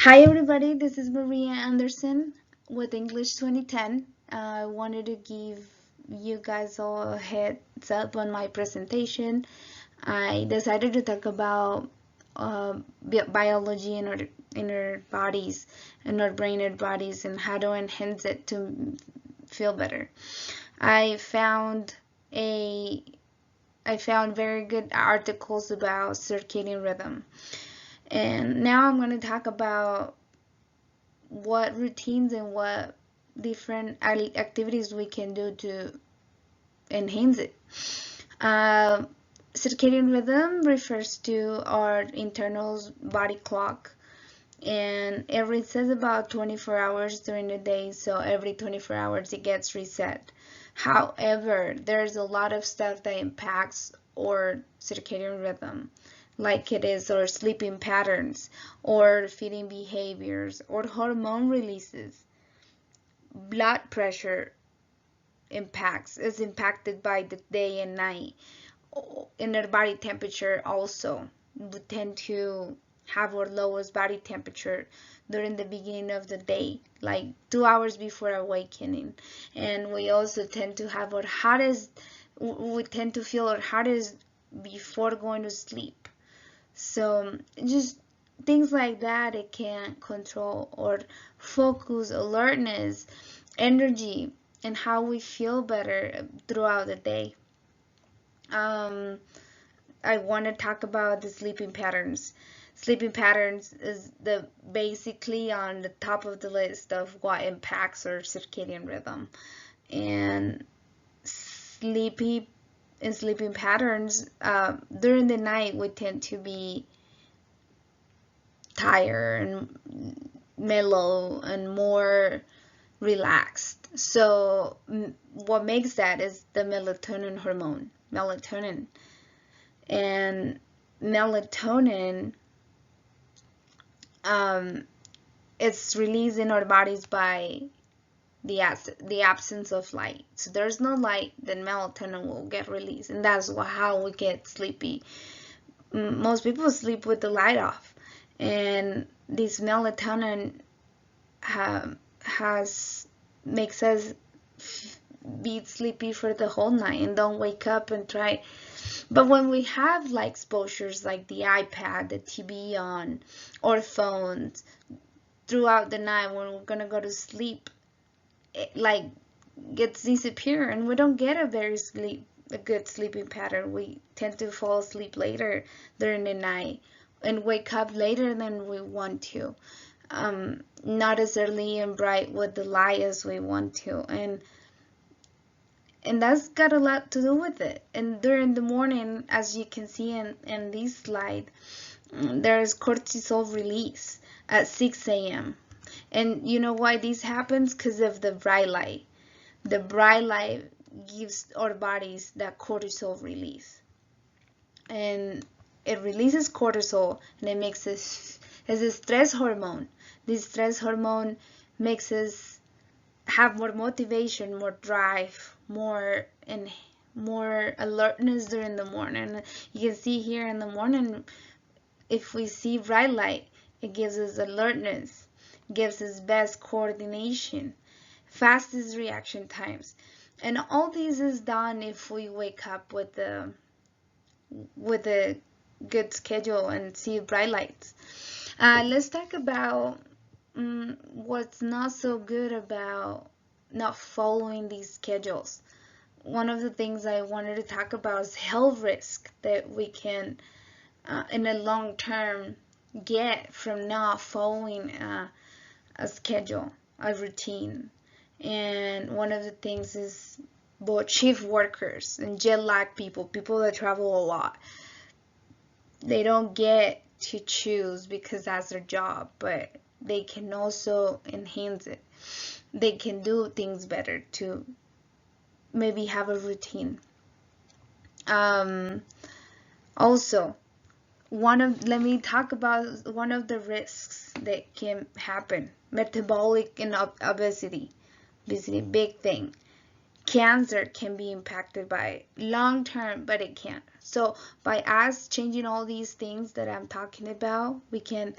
Hi everybody, this is Maria Anderson with English 2010. I wanted to give you guys all a heads up on my presentation. I decided to talk about biology in our bodies, in our brain and bodies, and how to enhance it to feel better. I found a I found very good articles about circadian rhythm. And now I'm going to talk about what routines and what different activities we can do to enhance it. Uh, Circadian rhythm refers to our internal body clock, and it resets about 24 hours during the day, so every 24 hours it gets reset. However, there's a lot of stuff that impacts our circadian rhythm, like it is our sleeping patterns, or feeding behaviors, or hormone releases. Blood pressure impacts is impacted by the day and night. In our body temperature also, we tend to have our lowest body temperature during the beginning of the day, like 2 hours before awakening. And we also tend to have our hottest, we tend to feel our hottest before going to sleep. So just things like that, it can control or focus, alertness, energy, and how we feel better throughout the day. Um, I want to talk about the sleeping patterns. Sleeping patterns is the basically on the top of the list of what impacts our circadian rhythm. And sleepy in sleeping patterns, during the night we tend to be tired and mellow and more relaxed. So what makes that is the melatonin hormone, melatonin. And melatonin, um, it's released in our bodies by the absence of light. So there's no light, then melatonin will get released, and that's how we get sleepy. Most people sleep with the light off, and this melatonin has makes us be sleepy for the whole night and don't wake up and try. But when we have like exposures like the iPad, the TV on, or phones throughout the night when we're gonna go to sleep, it like gets disappear and we don't get a good sleeping pattern. We tend to fall asleep later during the night and wake up later than we want to. Not as early and bright with the light as we want to, and that's got a lot to do with it. And during the morning, as you can see in this slide, there's cortisol release at 6 a.m. And you know why this happens? Because of the bright light. The bright light gives our bodies that cortisol release, and it releases cortisol, and it makes us as a stress hormone. This stress hormone makes us have more motivation, more drive, more alertness during the morning. You can see here in the morning, if we see bright light, it gives us alertness, gives us best coordination, fastest reaction times. And all this is done if we wake up with a good schedule and see bright lights. Let's talk about what's not so good about not following these schedules. One of the things I wanted to talk about is health risk that we can, in the long term, get from not following a schedule, a routine. And one of the things is both shift workers and jet lag people, people that travel a lot. They don't get to choose because that's their job, but they can also enhance it. They can do things better to maybe have a routine. Um, Also, let me talk about one of the risks that can happen: metabolic and obesity. Obesity, big thing. Cancer can be impacted by long term, but it can't. So by us changing all these things that I'm talking about, we can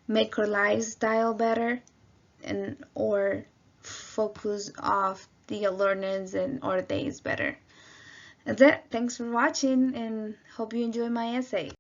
make our lifestyle better, and or focus off the alertness and our days better. That's it. Thanks for watching and hope you enjoy my essay.